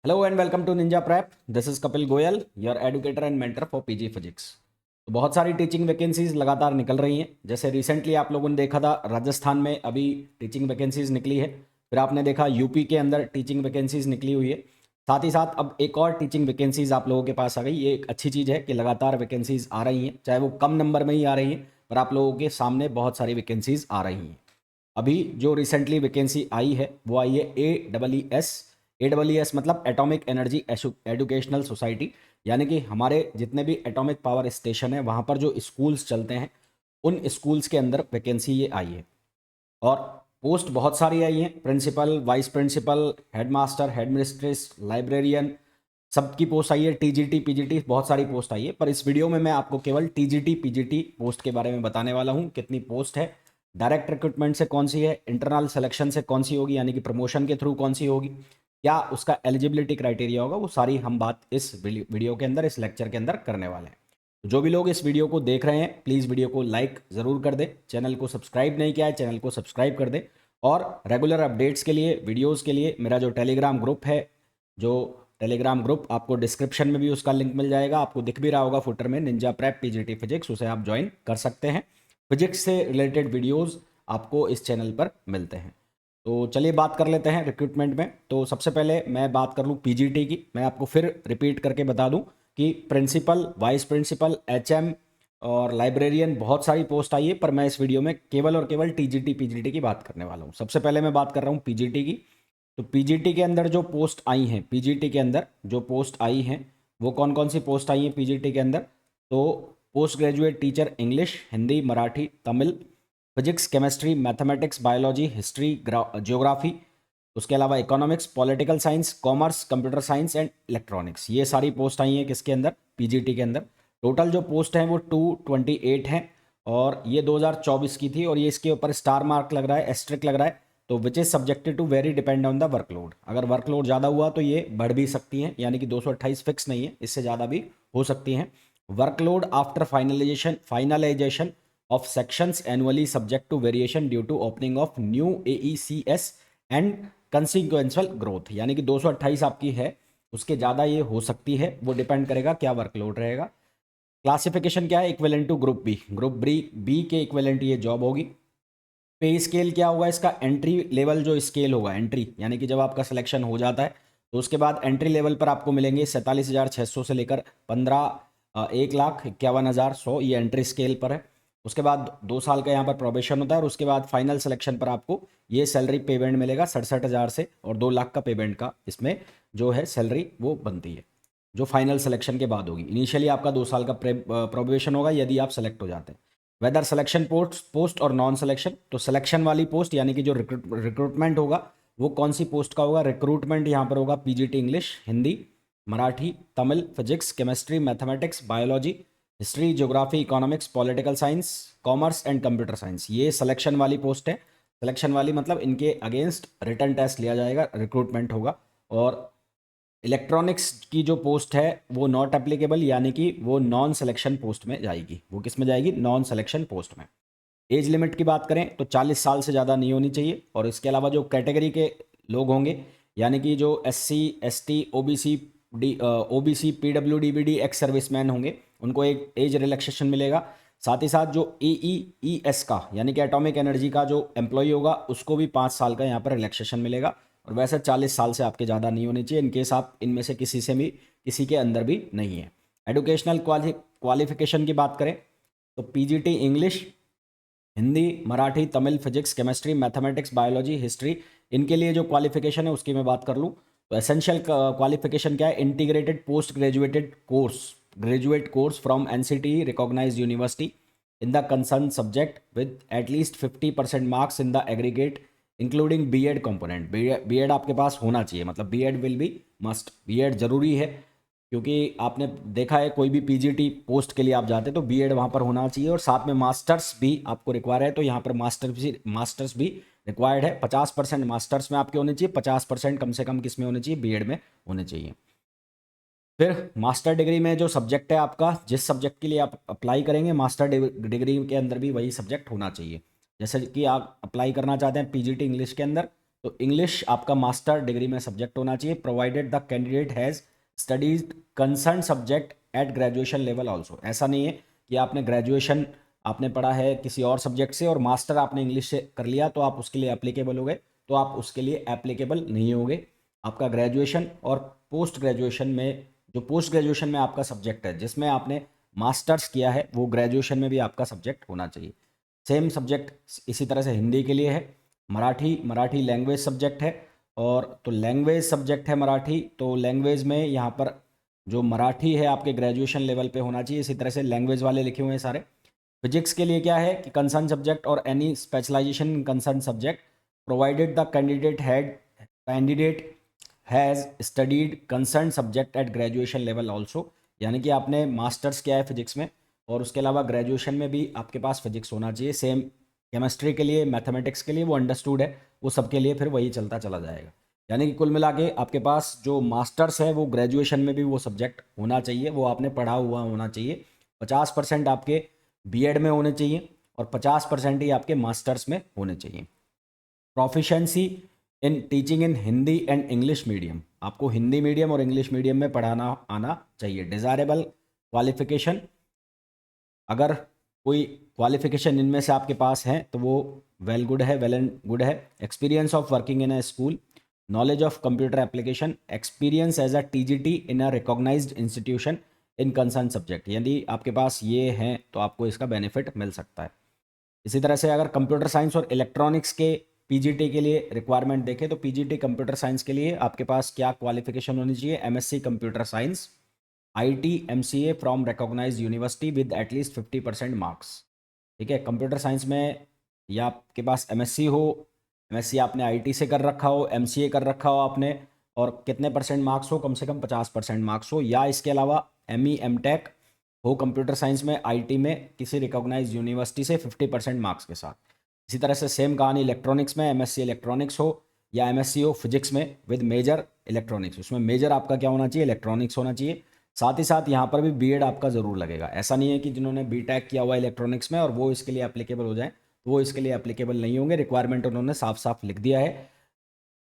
Hello and welcome to Ninja Prep. This is Kapil Goyal, your educator and mentor for PG physics. तो बहुत सारी teaching vacancies लगातार निकल रही हैं। जैसे रिसेंटली आप लोगों ने देखा था राजस्थान में अभी टीचिंग वैकेंसीज निकली है। फिर आपने देखा यूपी के अंदर टीचिंग वैकेंसीज निकली हुई है। साथ ही साथ अब एक और टीचिंग वैकेंसीज आप लोगों के पास आ गई। ये एक अच्छी चीज़ है कि लगातार वैकेंसीज आ रही हैं, चाहे वो कम नंबर में ही आ रही हैं, पर आप लोगों के सामने बहुत सारी वैकेंसीज आ रही हैं। अभी जो रिसेंटली वैकेंसी आई है वो आई है AEES मतलब एटॉमिक एनर्जी एजुकेशनल सोसाइटी। यानी कि हमारे जितने भी एटॉमिक पावर स्टेशन है वहाँ पर जो स्कूल्स चलते हैं उन स्कूल्स के अंदर वैकेंसी ये आई है। और पोस्ट बहुत सारी आई हैं, principal, vice principal, headmaster, headmistress, librarian, सबकी पोस्ट आई है। टीजीटी पीजीटी बहुत सारी पोस्ट आई है, पर इस वीडियो में मैं आपको केवल टीजीटी पीजीटी पोस्ट के बारे में बताने वाला हूँ। कितनी पोस्ट है, डायरेक्ट रिक्रूटमेंट से कौन सी है, इंटरनल सिलेक्शन से कौन सी होगी यानी कि प्रमोशन के थ्रू कौन सी होगी, क्या उसका एलिजिबिलिटी क्राइटेरिया होगा, वो सारी हम बात इस वीडियो के अंदर, इस लेक्चर के अंदर करने वाले हैं। तो जो भी लोग इस वीडियो को देख रहे हैं प्लीज़ वीडियो को लाइक ज़रूर कर दें। चैनल को सब्सक्राइब नहीं किया है चैनल को सब्सक्राइब कर दें। और रेगुलर अपडेट्स के लिए, वीडियोस के लिए मेरा जो टेलीग्राम ग्रुप है, जो टेलीग्राम ग्रुप आपको डिस्क्रिप्शन में भी उसका लिंक मिल जाएगा, आपको दिख भी रहा होगा फुटर में, निंजा प्रेप पीजीटी फिजिक्स, उसे आप ज्वाइन कर सकते हैं। फिजिक्स से रिलेटेड वीडियोस आपको इस चैनल पर मिलते हैं। तो चलिए बात कर लेते हैं रिक्रूटमेंट में। तो सबसे पहले मैं बात कर लूँ पीजीटी की। मैं आपको फिर रिपीट करके बता दूँ कि प्रिंसिपल, वाइस प्रिंसिपल, एचएम और लाइब्रेरियन बहुत सारी पोस्ट आई है, पर मैं इस वीडियो में केवल और केवल टीजीटी पीजीटी की बात करने वाला हूँ। सबसे पहले मैं बात कर रहा हूँ पीजीटी की। तो पीजीटी के अंदर जो पोस्ट आई हैं, पीजीटी के अंदर जो पोस्ट आई हैं वो कौन कौन सी पोस्ट आई हैं पीजीटी के अंदर। तो post graduate teacher English, Hindi, Marathi, Tamil, physics, chemistry, mathematics, biology, history, geography, उसके अलावा economics, political science, commerce, computer science and electronics. ये सारी पोस्ट आई हैं किसके अंदर, पीजीटी के अंदर। टोटल जो पोस्ट हैं वो 228 हैं और ये 2024 की थी। और ये इसके ऊपर स्टार मार्क लग रहा है, एस्ट्रिक लग रहा है। तो which is subjected to very depend on the workload. अगर वर्कलोड ज़्यादा हुआ तो ये बढ़ भी सकती हैं, यानी कि 228 फिक्स नहीं है, इससे ज़्यादा भी हो सकती हैं। Workload after finalisation of sections annually subject to variation due to opening of new AECS and consequential growth। यानी कि 228 आपकी है, उसके ज़्यादा ये हो सकती है, वो डिपेंड करेगा क्या वर्कलोड रहेगा। क्लासिफिकेशन क्या है, equivalent to group B. Group B के इक्विवेलेंट ये जॉब होगी। पे स्केल क्या होगा इसका, एंट्री लेवल जो स्केल होगा, एंट्री यानी कि जब आपका सिलेक्शन हो जाता है तो उसके बाद एंट्री लेवल पर आपको मिलेंगे 47,600 से लेकर 1,51,100, ये एंट्री स्केल पर है। उसके बाद 2 साल का यहाँ पर प्रोबेशन होता है और उसके बाद फाइनल सिलेक्शन पर आपको ये सैलरी पेमेंट मिलेगा 67,000 से, और 2 लाख का पेमेंट का इसमें जो है सैलरी वो बनती है, जो फाइनल सिलेक्शन के बाद होगी। इनिशियली आपका 2 साल का प्रोबेशन होगा यदि आप सेलेक्ट हो जाते हैं। वेदर सिलेक्शन पोस्ट और नॉन सिलेक्शन। तो सिलेक्शन वाली पोस्ट यानी कि जो रिक्रूटमेंट होगा वो कौन सी पोस्ट का होगा, रिक्रूटमेंट यहाँ पर होगा PGT English, Hindi, Marathi, Tamil, physics, chemistry, mathematics, biology, history, geography, economics, political science, commerce and computer science. ये सिलेक्शन वाली पोस्ट है। सिलेक्शन वाली मतलब इनके अगेंस्ट रिटर्न टेस्ट लिया जाएगा, रिक्रूटमेंट होगा। और इलेक्ट्रॉनिक्स की जो पोस्ट है वो नॉट एप्लीकेबल, यानी कि वो नॉन सिलेक्शन पोस्ट में जाएगी। वो किस में जाएगी, नॉन सिलेक्शन पोस्ट में। एज लिमिट की बात करें तो 40 साल से ज़्यादा नहीं होनी चाहिए। और इसके अलावा जो कैटेगरी के लोग होंगे, यानी कि जो SC ST OBC PWD ex serviceman होंगे, उनको एक एज रिलैक्सेशन मिलेगा। साथ ही साथ जो AEES का यानी कि एटॉमिक एनर्जी का जो एम्प्लॉय होगा उसको भी 5 साल का यहाँ पर रिलैक्सेशन मिलेगा। और वैसे 40 साल से आपके ज़्यादा नहीं होनी चाहिए, इनकेस आप इनमें से किसी से भी, किसी के अंदर भी नहीं है। एडुकेशनल क्वालिफिकेशन की बात करें तो PGT English, Hindi, Marathi, Tamil, physics, chemistry, mathematics, biology, history, इनके लिए जो क्वालिफिकेशन है उसकी मैं बात कर लूँ तो एसेंशियल क्वालिफिकेशन क्या है, integrated post graduated course, graduate course from NCTE recognised university in the concern subject with at least 50% marks in the aggregate including BEd component. BEd आपके पास होना चाहिए, मतलब BEd will be must, BEd जरूरी है। क्योंकि आपने देखा है कोई भी पीजीटी पोस्ट के लिए आप जाते हैं तो बीएड वहाँ पर होना चाहिए, और साथ में मास्टर्स भी आपको रिक्वायर है। तो यहाँ पर मास्टर्स भी रिक्वायर्ड है। 50% मास्टर्स में आपके होने चाहिए, 50% कम से कम किस में होने चाहिए, बीएड में होने चाहिए। फिर मास्टर डिग्री में जो सब्जेक्ट है आपका, जिस सब्जेक्ट के लिए आप अप्लाई करेंगे, मास्टर डिग्री के अंदर भी वही सब्जेक्ट होना चाहिए। जैसे कि आप अप्लाई करना चाहते हैं पीजीटी इंग्लिश के अंदर तो इंग्लिश आपका मास्टर डिग्री में सब्जेक्ट होना चाहिए, provided the candidate has studies concern subject at graduation level also. ऐसा नहीं है कि आपने ग्रेजुएशन आपने पढ़ा है किसी और सब्जेक्ट से और मास्टर आपने इंग्लिश से कर लिया तो आप उसके लिए एप्लीकेबल हो गए, तो आप उसके लिए एप्लीकेबल नहीं होगे। आपका ग्रेजुएशन और पोस्ट ग्रेजुएशन में, जो पोस्ट ग्रेजुएशन में आपका सब्जेक्ट है जिसमें आपने मास्टर्स किया है, वो ग्रेजुएशन में भी आपका सब्जेक्ट होना चाहिए। सेम सब्जेक्ट इसी तरह से हिंदी के लिए है। मराठी लैंग्वेज सब्जेक्ट है, और तो लैंग्वेज सब्जेक्ट है मराठी, तो लैंग्वेज में यहाँ पर जो मराठी है आपके ग्रेजुएशन लेवल पे होना चाहिए। इसी तरह से लैंग्वेज वाले लिखे हुए हैं सारे। फिजिक्स के लिए क्या है कि कंसर्न सब्जेक्ट और any specialisation in concern subject provided the candidate has studied concern subject at graduation level also. यानी कि आपने मास्टर्स किया है फिजिक्स में और उसके अलावा ग्रेजुएशन में भी आपके पास फिजिक्स होना चाहिए। सेम केमिस्ट्री के लिए, मैथमेटिक्स के लिए वो अंडरस्टूड है, वो सबके लिए फिर वही चलता चला जाएगा। यानी कि कुल मिला के आपके पास जो मास्टर्स है वो ग्रेजुएशन में भी वो सब्जेक्ट होना चाहिए, वो आपने पढ़ा हुआ होना चाहिए। 50% आपके बीएड में होने चाहिए और 50% ही आपके मास्टर्स में होने चाहिए। Proficiency in teaching in Hindi and English medium, आपको हिंदी मीडियम और इंग्लिश मीडियम में पढ़ाना आना चाहिए। डिज़ायरेबल क्वालिफिकेशन, अगर कोई क्वालिफिकेशन इनमें से आपके पास है तो वो वेल गुड है, वेल एंड गुड है। Experience of working in a school, knowledge of computer application, experience as a TGT in a recognised institution in concern subject. यदि आपके पास ये हैं तो आपको इसका बेनिफिट मिल सकता है। इसी तरह से अगर कंप्यूटर साइंस और इलेक्ट्रॉनिक्स के पीजीटी के लिए रिक्वायरमेंट देखें तो पीजीटी कंप्यूटर साइंस के लिए आपके पास क्या क्वालिफिकेशन होनी चाहिए? MSc computer science, IT MCA from recognised university with at least 50% marks. ठीक है, कंप्यूटर साइंस में या आपके पास एमएससी हो, एमएससी आपने आईटी से कर रखा हो, एमसीए कर रखा हो आपने, और कितने परसेंट मार्क्स हो? कम से कम 50% मार्क्स हो, या इसके अलावा एमई एमटेक हो कंप्यूटर साइंस में आईटी में किसी रिकॉग्नाइज्ड यूनिवर्सिटी से 50% मार्क्स के साथ। इसी तरह से सेम कहानी इलेक्ट्रॉनिक्स में, एमएससी इलेक्ट्रॉनिक्स हो या एमएससी हो फिजिक्स में विद मेजर इलेक्ट्रॉनिक्स, उसमें मेजर आपका क्या होना चाहिए? इलेक्ट्रॉनिक्स होना चाहिए। साथ ही साथ यहाँ पर भी बीएड आपका ज़रूर लगेगा। ऐसा नहीं है कि जिन्होंने बीटेक किया हुआ इलेक्ट्रॉनिक्स में और वो इसके लिए एप्लीकेबल हो जाए, तो वो इसके लिए एप्लीकेबल नहीं होंगे। रिक्वायरमेंट उन्होंने साफ साफ लिख दिया है।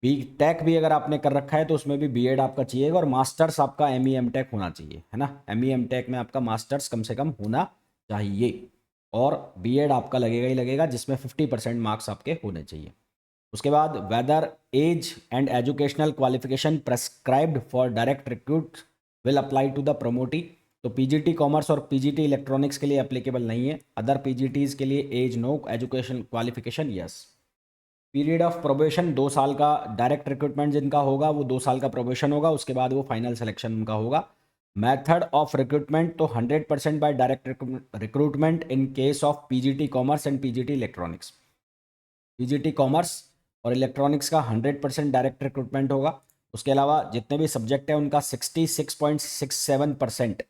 बीटेक भी अगर आपने कर रखा है तो उसमें भी बीएड आपका चाहिएगा, और मास्टर्स आपका एमई एमटेक होना चाहिए, है ना। एमई एमटेक में आपका मास्टर्स कम से कम होना चाहिए, और बीएड आपका लगेगा ही लगेगा, जिसमें 50% मार्क्स आपके होने चाहिए। उसके बाद whether age and educational qualification prescribed for direct recruit will apply to the promotee. तो पीजीटी कॉमर्स और पीजीटी इलेक्ट्रॉनिक्स के लिए एप्लीकेबल नहीं है। अदर पीजीटीज के लिए age no, education qualification yes. Period of probation 2 साल का, डायरेक्ट रिक्रूटमेंट जिनका होगा वो 2 साल का प्रोबेशन होगा, उसके बाद वो फाइनल सिलेक्शन उनका होगा। मेथड ऑफ रिक्रूटमेंट तो 100% by direct recruitment in case of PGT commerce and PGT electronics. PGT commerce और इलेक्ट्रॉनिक्स का 100% डायरेक्ट रिक्रूटमेंट होगा। उसके अलावा जितने भी सब्जेक्ट हैं उनका 66.67%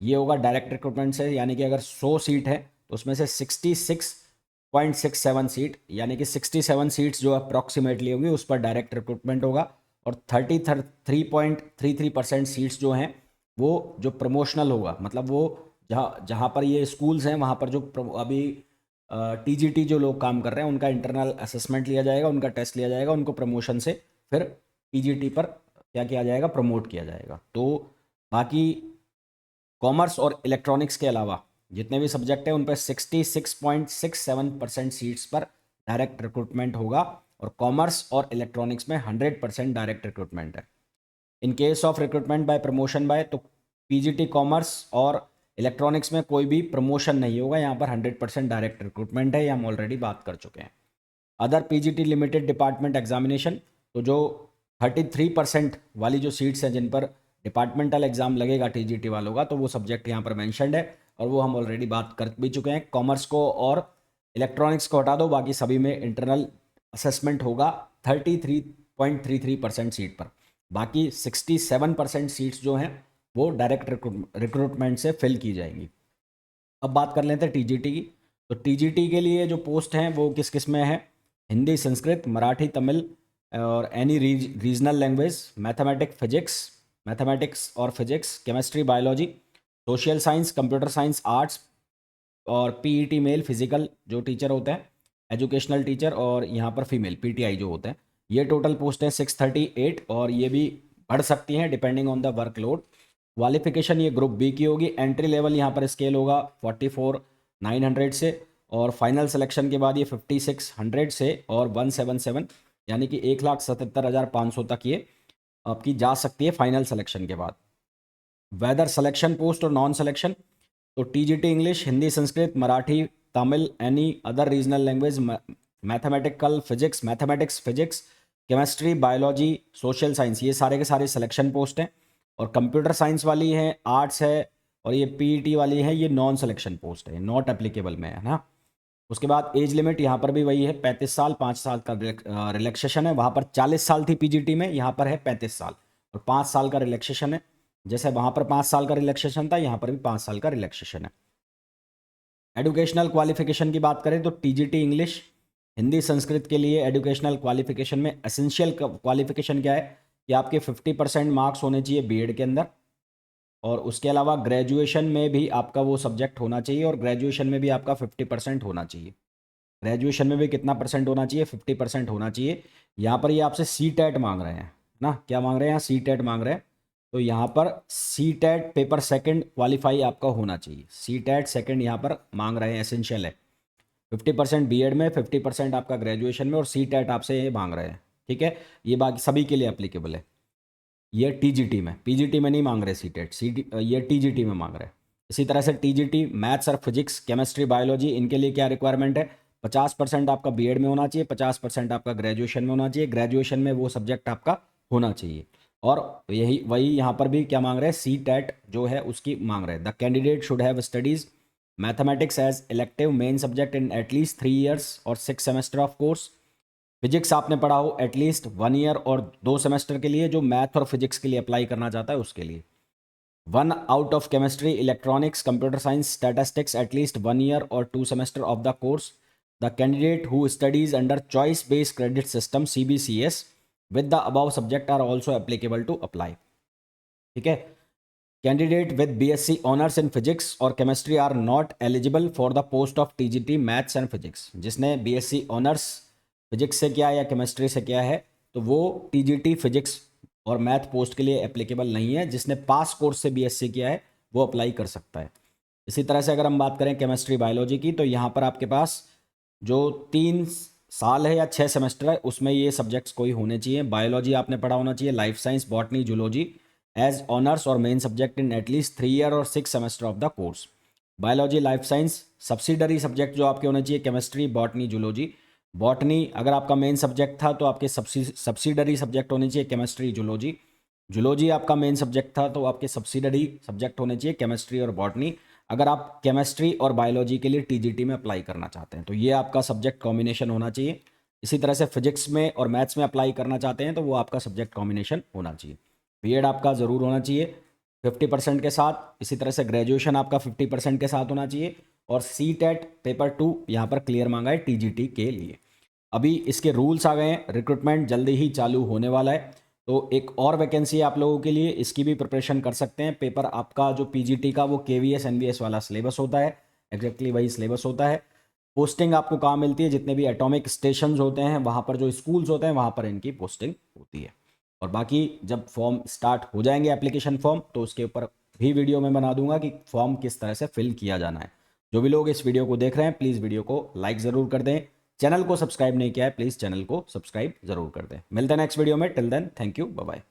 ये होगा डायरेक्ट रिक्रूटमेंट से। यानी कि अगर 100 सीट है तो उसमें से 66.67 सीट, यानी कि 67 सीट्स जो अप्रॉक्सीमेटली होंगी उस पर डायरेक्ट रिक्रूटमेंट होगा, और 33.33% सीट्स जो हैं वो जो प्रमोशनल होगा, मतलब वो जहाँ जहाँ पर ये स्कूल्स हैं वहाँ पर जो अभी टीजीटी जो लोग काम कर रहे हैं उनका इंटरनल असेसमेंट लिया जाएगा, उनका टेस्ट लिया जाएगा, उनको प्रमोशन से फिर पीजीटी पर क्या किया जाएगा? प्रमोट किया जाएगा। तो बाकी कॉमर्स और इलेक्ट्रॉनिक्स के अलावा जितने भी सब्जेक्ट हैं उन पर 66.67% सीट्स पर डायरेक्ट रिक्रूटमेंट होगा, और कॉमर्स और इलेक्ट्रॉनिक्स में 100% डायरेक्ट रिक्रूटमेंट है। In case of recruitment by promotion by, तो पीजीटी कॉमर्स और इलेक्ट्रॉनिक्स में कोई भी प्रमोशन नहीं होगा, यहाँ पर 100% डायरेक्ट रिक्रूटमेंट है, ये हम ऑलरेडी बात कर चुके हैं। Other PGT limited department examination, तो जो 33% वाली जो सीट्स हैं जिन पर डिपार्टमेंटल एग्जाम लगेगा टीजीटी वालों का, तो वो सब्जेक्ट यहाँ पर मैंशनड है, और वो हम ऑलरेडी बात कर भी चुके हैं। कॉमर्स को और इलेक्ट्रॉनिक्स को हटा दो, बाकी सभी में इंटरनल असेसमेंट होगा 33.33% सीट पर। बाकी 67% सीट्स जो हैं वो डायरेक्ट रिक्रूटमेंट से फिल की जाएंगी। अब बात कर लेते हैं टीजीटी की। तो टीजीटी के लिए जो पोस्ट हैं वो किस किस में है? हिंदी, संस्कृत, मराठी, तमिल और एनी रीजनल लैंग्वेज, मैथमेटिक्स और physics, chemistry, biology, social science, computer science, arts, और पीईटी मेल फिजिकल जो टीचर होते हैं, एजुकेशनल टीचर, और यहाँ पर फीमेल पीटीआई जो होते हैं, ये टोटल पोस्ट है 638 और ये भी बढ़ सकती हैं depending on the workload. Qualification ये ग्रुप बी की होगी। एंट्री लेवल यहाँ पर स्केल होगा 44,900 से और फाइनल सिलेक्शन के बाद ये 5600 से और 177 यानी कि 1,77,500 तक ये आपकी जा सकती है फाइनल सिलेक्शन के बाद। वेदर सिलेक्शन पोस्ट और नॉन सिलेक्शन, तो TGT English, Hindi, Sanskrit, Marathi, Tamil, any other regional language, mathematics, physics, chemistry, biology, social science, ये सारे के सारे सिलेक्शन पोस्ट हैं। और कंप्यूटर साइंस वाली है, आर्ट्स है और ये पीईटी वाली है, ये नॉन सिलेक्शन पोस्ट है, नॉट एप्लीकेबल में है ना। उसके बाद एज लिमिट यहाँ पर भी वही है 35 साल, 5 साल का रिलैक्सेशन है। वहाँ पर 40 साल थी पीजीटी में, यहाँ पर है 35 साल और 5 साल का रिलैक्सेशन है। जैसे वहाँ पर 5 साल का रिलैक्सेशन था, यहाँ पर भी 5 साल का रिलैक्सेशन है। एजुकेशनल क्वालिफिकेशन की बात करें तो टीजीटी इंग्लिश, हिंदी, संस्कृत के लिए एजुकेशनल क्वालिफिकेशन में एसेंशियल क्वालिफिकेशन क्या है कि आपके 50% मार्क्स होने चाहिए बीएड के अंदर और उसके अलावा ग्रेजुएशन में भी आपका वो सब्जेक्ट होना चाहिए और ग्रेजुएशन में भी आपका 50% होना चाहिए। ग्रेजुएशन में भी कितना परसेंट होना चाहिए? 50% होना चाहिए। यहाँ पर ये आपसे सी टेट मांग रहे हैं ना, क्या मांग रहे हैं? यहाँ सी टेट मांग रहे हैं। तो यहाँ पर CTET paper second qualify आपका होना चाहिए। सी टेट सेकंड यहाँ पर मांग रहे हैं, एसेंशियल है। 50% बीएड में, 50% आपका ग्रेजुएशन में और सी टेट आपसे ये मांग रहे हैं, ठीक है। ये बाकी सभी के लिए एप्लीकेबल है। ये टीजीटी में, पीजीटी में नहीं मांग रहे सी टेट, ये टीजीटी में मांग रहे हैं। इसी तरह से टीजीटी मैथ्स और फिजिक्स, केमिस्ट्री, बायोलॉजी, इनके लिए क्या रिक्वायरमेंट है? 50% आपका बीएड में होना चाहिए, 50% आपका ग्रेजुएशन में होना चाहिए। ग्रेजुएशन में वो सब्जेक्ट आपका होना चाहिए। और यही वही यहाँ पर भी क्या मांग रहे हैं? सी टेट जो है उसकी मांग रहे हैं। The candidate should have studies mathematics as elective main subject in at least 3 years और 6 सेमेस्टर ऑफ कोर्स। फिजिक्स आपने पढ़ा हो एटलीस्ट 1 ईयर और 2 सेमेस्टर के लिए, जो मैथ और फिजिक्स के लिए अप्लाई करना चाहता है उसके लिए। 1 out of chemistry, electronics, computer science, statistics एटलीस्ट 1 ईयर और 2 semester of the course. The candidate who studies under choice based credit system CBCS with the above subject are also applicable to apply, ठीक है। Candidate with BSc honours in physics और chemistry are not eligible for the post of TGT maths and physics. जिसने BSc honours physics से किया है या chemistry से किया है तो वो TGT फिजिक्स और मैथ पोस्ट के लिए एप्लीकेबल नहीं है। जिसने पास कोर्स से BSc किया है वो अप्लाई कर सकता है। इसी तरह से अगर हम बात करें केमिस्ट्री बायोलॉजी की, तो यहाँ पर आपके पास जो 3 साल है या 6 सेमेस्टर है उसमें ये सब्जेक्ट्स कोई होने चाहिए। बायोलॉजी आपने पढ़ा होना चाहिए, life science, botany, zoology as honours और main subject in at least 3 year और 6 semester of the course. Biology, life science, subsidiary subject जो आपके होने चाहिए केमिस्ट्री, बॉटनी, जूलॉजी। बॉटनी अगर आपका मेन सब्जेक्ट था तो आपके सब्सिडरी सब्जेक्ट होने चाहिए केमिस्ट्री, जूलॉजी। जूलॉजी आपका मेन सब्जेक्ट था तो आपके सब्सिडरी सब्जेक्ट होने चाहिए केमिस्ट्री और बॉटनी, अगर आप केमिस्ट्री और बायोलॉजी के लिए TGT में अप्लाई करना चाहते हैं तो ये आपका सब्जेक्ट कॉम्बिनेशन होना चाहिए। इसी तरह से फिजिक्स में और मैथ्स में अप्लाई करना चाहते हैं तो वो आपका सब्जेक्ट कॉम्बिनेशन होना चाहिए। बीएड आपका ज़रूर होना चाहिए 50% के साथ। इसी तरह से ग्रेजुएशन आपका 50% के साथ होना चाहिए और सी टेट पेपर 2 यहाँ पर क्लियर मांगा है TGT के लिए। अभी इसके रूल्स आ गए हैं, रिक्रूटमेंट जल्दी ही चालू होने वाला है। तो एक और वैकेंसी है आप लोगों के लिए, इसकी भी प्रिपरेशन कर सकते हैं। पेपर आपका जो PGT का वो KVS NVS वाला सिलेबस होता है, एग्जैक्टली वही सिलेबस होता है। पोस्टिंग आपको कहाँ मिलती है? जितने भी एटॉमिक स्टेशन होते हैं वहाँ पर, जो स्कूल्स होते हैं वहाँ पर इनकी पोस्टिंग होती है। और बाकी जब फॉर्म स्टार्ट हो जाएंगे, एप्लीकेशन फॉर्म, तो उसके ऊपर भी वीडियो मैं बना दूंगा कि फॉर्म किस तरह से फिल किया जाना है। जो भी लोग इस वीडियो को देख रहे हैं प्लीज़ वीडियो को लाइक ज़रूर कर दें। चैनल को सब्सक्राइब नहीं किया है प्लीज़ चैनल को सब्सक्राइब ज़रूर कर दें। मिलते हैं नेक्स्ट वीडियो में, till then thank you, bye bye.